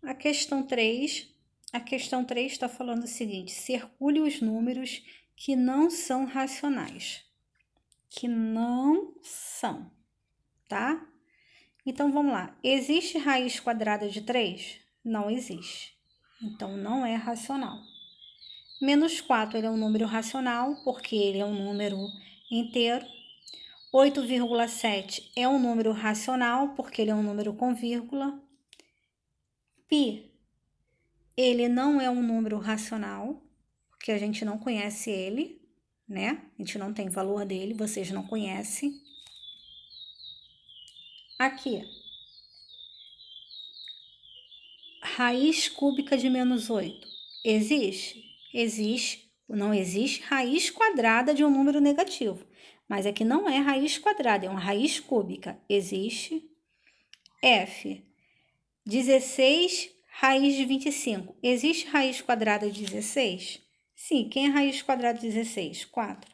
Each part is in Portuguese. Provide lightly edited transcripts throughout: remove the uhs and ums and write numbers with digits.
A questão 3 está falando o seguinte: circule os números que não são racionais. Que não são, tá? Então, vamos lá. Existe raiz quadrada de 3? Não existe. Então, não é racional. Menos 4, ele é um número racional, porque ele é um número inteiro. 8,7 é um número racional, porque ele é um número com vírgula. Pi, ele não é um número racional, porque a gente não conhece ele, né? A gente não tem valor dele, vocês não conhecem. Aqui, raiz cúbica de menos 8. Existe? Existe. Não existe raiz quadrada de um número negativo. Mas aqui não é raiz quadrada, é uma raiz cúbica. Existe. F. 16, raiz de 25. Existe raiz quadrada de 16? Sim. Quem é raiz quadrada de 16? 4.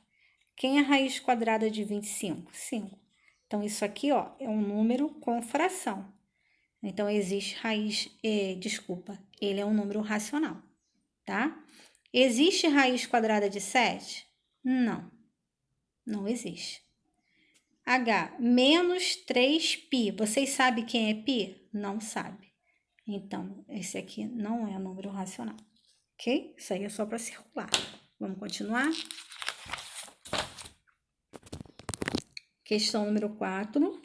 Quem é raiz quadrada de 25? 5. Então, isso aqui, ó, é um número com fração. Então, existe raiz, ele é um número racional, tá? Existe raiz quadrada de 7? Não, não existe. H, menos 3π. Vocês sabem quem é π? Não sabe. Então, esse aqui não é número racional, ok? Isso aí é só para circular. Vamos continuar? Questão número 4.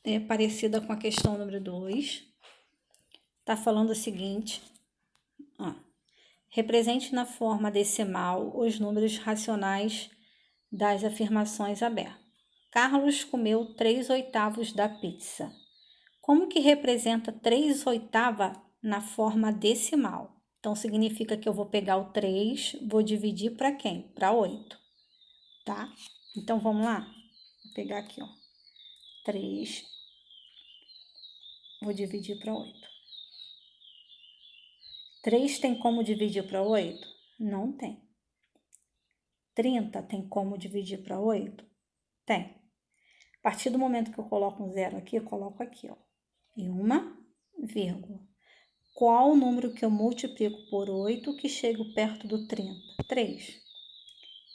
É parecida com a questão número 2. Tá falando o seguinte, ó. Represente na forma decimal os números racionais das afirmações abertas. Carlos comeu 3/8 da pizza. Como que representa 3/8 na forma decimal? Então, significa que eu vou pegar o 3, vou dividir para quem? Para 8, tá? Então, vamos lá? Vou pegar aqui, ó. 3, vou dividir para 8. 3 tem como dividir para 8? Não tem. 30 tem como dividir para 8? Tem. A partir do momento que eu coloco um zero aqui, eu coloco aqui, ó. E uma vírgula. Qual o número que eu multiplico por 8 que chego perto do 30? 3.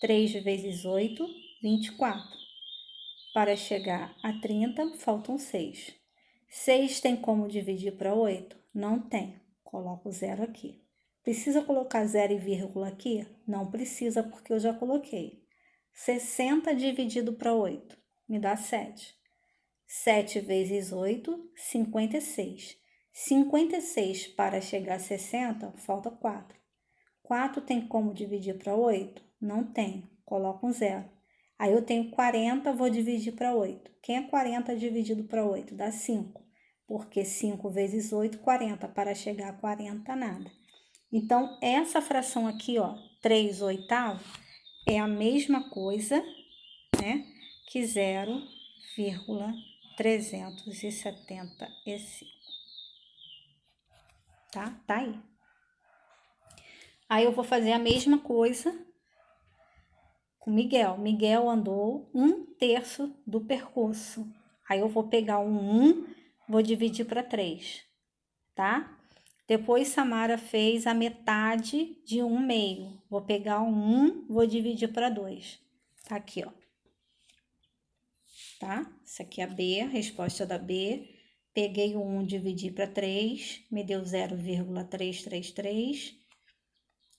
3 vezes 8, 24. Para chegar a 30, faltam 6. 6 tem como dividir para 8? Não tem. Coloco zero aqui. Precisa colocar zero e vírgula aqui? Não precisa, porque eu já coloquei. 60 dividido para 8 me dá 7. 7 vezes 8, 56. 56 para chegar a 60, falta 4. 4 tem como dividir para 8? Não tem. Coloco um zero. Aí eu tenho 40, vou dividir para 8. Quem é 40 dividido para 8? Dá 5. Porque 5 vezes 8, 40. Para chegar a 40, nada. Então, essa fração aqui, ó, 3/8, é a mesma coisa, né, que 0,375. Tá? Tá aí. Aí eu vou fazer a mesma coisa com Miguel. Miguel andou 1/3 do percurso. Aí eu vou pegar o 1, vou dividir para 3, tá? Depois Samara fez a metade de 1/2. Vou pegar o 1, vou dividir para 2. Tá aqui, ó. Tá? Isso aqui é a B, a resposta da B. Peguei o 1, dividi para 3, me deu 0,333.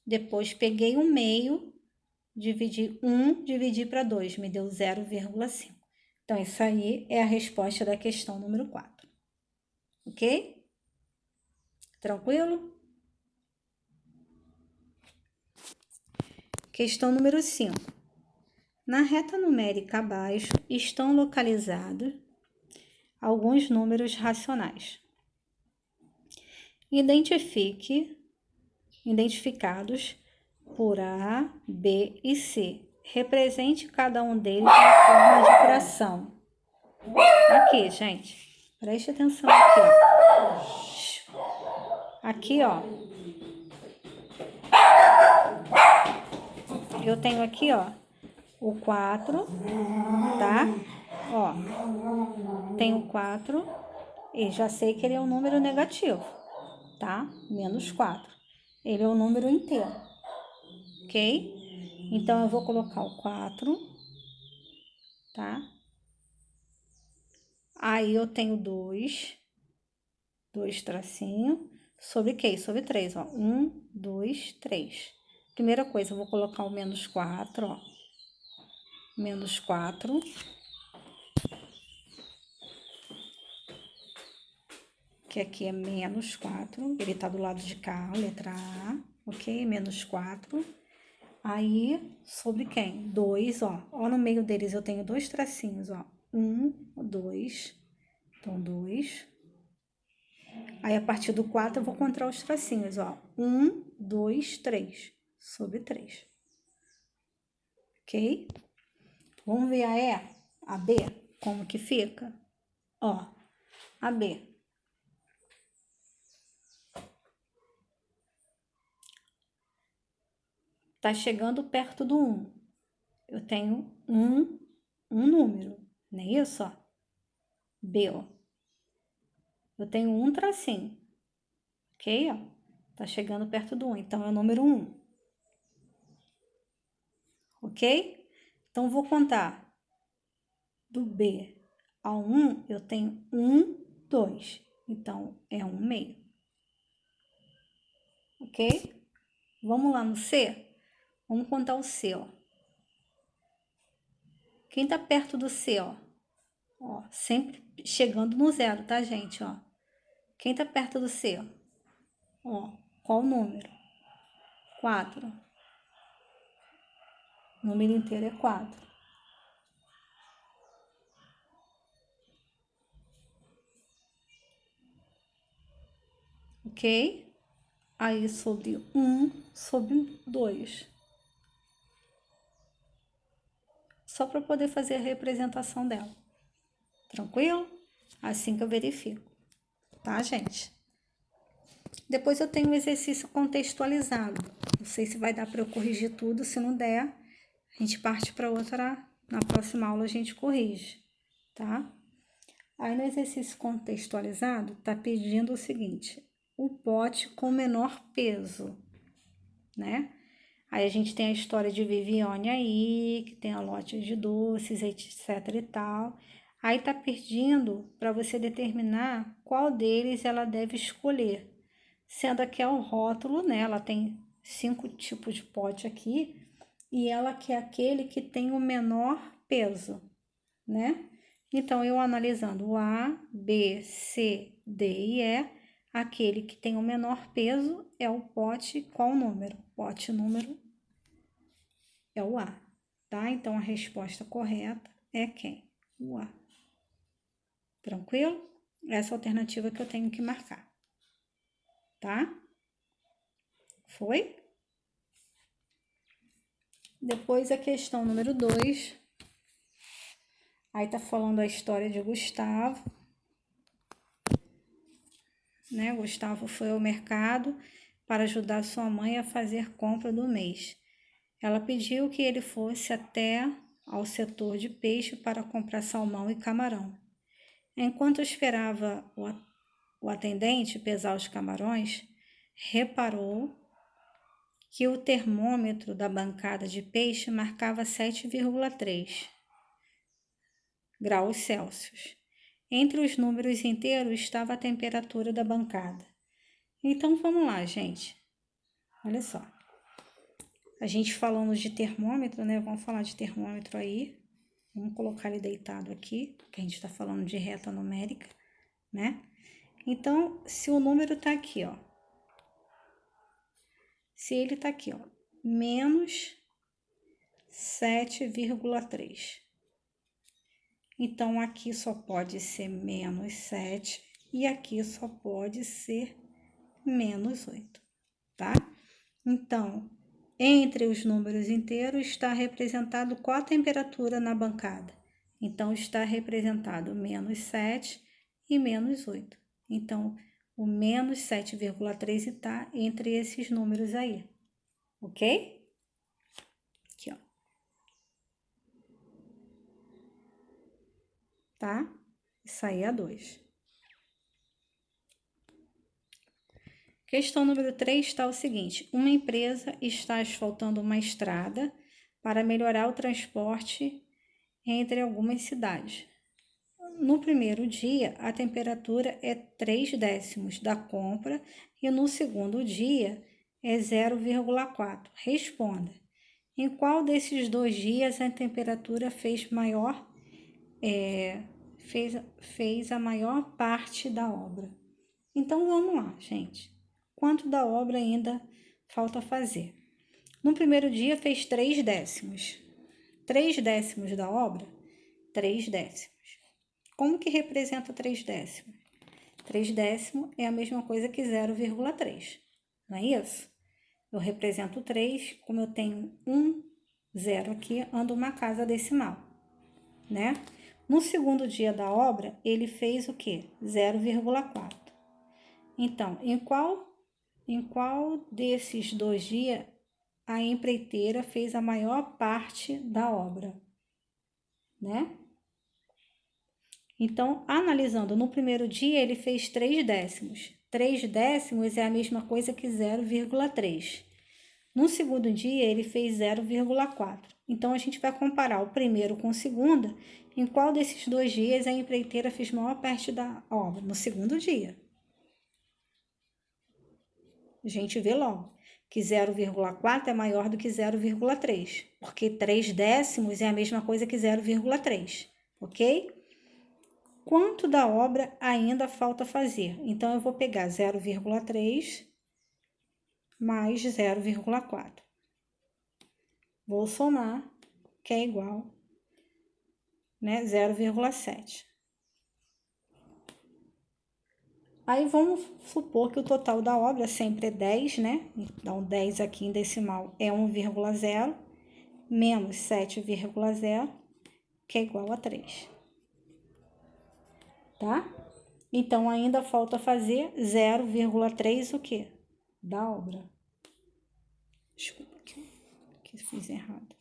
Depois peguei o meio, dividi 1, dividi para 2, me deu 0,5. Então, isso aí é a resposta da questão número 4. Ok? Tranquilo? Questão número 5. Na reta numérica abaixo estão localizados alguns números racionais. Identificados por A, B e C. Represente cada um deles na forma de fração. Aqui, gente. Preste atenção aqui, ó. Aqui, ó. Eu tenho aqui, ó, o 4, tá? Ó, tenho 4 e já sei que ele é um número negativo, tá? Menos 4. Ele é um número inteiro, ok? Então, eu vou colocar o 4, tá? Aí, eu tenho 2 tracinhos, sobre quê? Sobre 3, ó. 1, 2, 3. Primeira coisa, eu vou colocar o menos 4, ó. Menos 4. Que aqui é menos 4. Ele tá do lado de cá, letra A, ok? Menos 4. Aí, sobre quem? 2, ó. Ó, no meio deles eu tenho 2 tracinhos, ó. 1, 2. Então, 2. Aí, a partir do 4, eu vou contar os tracinhos, ó. 1, 2, 3. Sobre 3. Ok? Vamos ver a E, a B, como que fica? Ó, a B. Tá chegando perto do 1. Eu tenho um número, não é isso? Ó. B, ó. Eu tenho um tracinho, ok? Ó. Tá chegando perto do 1, então é o número 1. Ok? Então, vou contar do B ao 1, eu tenho 1, 2. Então, é 1 meio. Ok? Vamos lá no C? Vamos contar o C, ó. Quem tá perto do C, ó? Ó, sempre chegando no 0, tá, gente? Ó. Quem tá perto do C, ó? Ó, qual o número? 4. O número inteiro é 4. Ok? Aí, sobre 1, sobre 2. Só para poder fazer a representação dela. Tranquilo? Assim que eu verifico. Tá, gente? Depois eu tenho um exercício contextualizado. Não sei se vai dar para eu corrigir tudo. Se não der, a gente parte para outra. Na próxima aula a gente corrige, tá? Aí no exercício contextualizado, tá pedindo o seguinte: o pote com menor peso, né? Aí a gente tem a história de Viviane aí, que tem a lote de doces, etc e tal. Aí tá pedindo para você determinar qual deles ela deve escolher. Sendo aqui é o rótulo, né? Ela tem 5 tipos de pote aqui e ela quer aquele que tem o menor peso, né? Então, eu analisando o A, B, C, D e E, aquele que tem o menor peso é o pote, qual número? Pote número é o A, tá? Então, a resposta correta é quem? O A. Tranquilo? Essa é a alternativa que eu tenho que marcar, tá? Foi? Depois, a questão número 2. Aí tá falando a história de Gustavo, né? Gustavo foi ao mercado para ajudar sua mãe a fazer compra do mês. Ela pediu que ele fosse até ao setor de peixe para comprar salmão e camarão. Enquanto esperava o atendente pesar os camarões, reparou que o termômetro da bancada de peixe marcava 7,3 graus Celsius. Entre os números inteiros estava a temperatura da bancada. Então, vamos lá, gente. Olha só. A gente falando de termômetro, né? Vamos falar de termômetro aí. Vamos colocar ele deitado aqui, que a gente está falando de reta numérica, né? Então, se o número tá aqui, ó. Se ele tá aqui, ó, menos 7,3. Então, aqui só pode ser menos 7 e aqui só pode ser menos 8, tá? Então, entre os números inteiros está representado qual a temperatura na bancada. Então, está representado menos 7 e menos 8. Então, o menos 7,3 está entre esses números aí, ok? Aqui, ó. tá? Isso aí é 2. Questão número 3 está o seguinte: uma empresa está asfaltando uma estrada para melhorar o transporte entre algumas cidades. No primeiro dia, a temperatura é 3 décimos da compra e no segundo dia é 0,4. Responda. Em qual desses 2 dias a temperatura fez a maior parte da obra? Então, vamos lá, gente. Quanto da obra ainda falta fazer? No primeiro dia fez 3 décimos. 3 décimos da obra? 3 décimos. Como que representa 3 décimos? 3 décimos é a mesma coisa que 0,3, não é isso? Eu represento 3, como eu tenho 1, 0 aqui, ando uma casa decimal, né? No segundo dia da obra, ele fez o quê? 0,4. Então, em qual desses 2 dias a empreiteira fez a maior parte da obra, né? Então, analisando, no primeiro dia ele fez 3 décimos. 3 décimos é a mesma coisa que 0,3. No segundo dia ele fez 0,4. Então, a gente vai comparar o primeiro com o segundo. Em qual desses 2 dias a empreiteira fez maior parte da obra? No segundo dia. A gente vê logo que 0,4 é maior do que 0,3, porque 3 décimos é a mesma coisa que 0,3, ok? Quanto da obra ainda falta fazer? Então, eu vou pegar 0,3 mais 0,4. Vou somar, que é igual, né, 0,7. Aí, vamos supor que o total da obra sempre é 10, né? Então, 10 aqui em decimal é 1,0 menos 7,0, que é igual a 3. Tá? Então, ainda falta fazer 0,3 o quê? Da obra. Desculpa que fiz errado.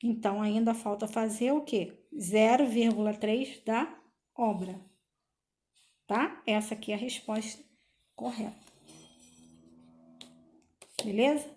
Então, ainda falta fazer o quê? 0,3 da obra. Tá? Essa aqui é a resposta correta. Beleza?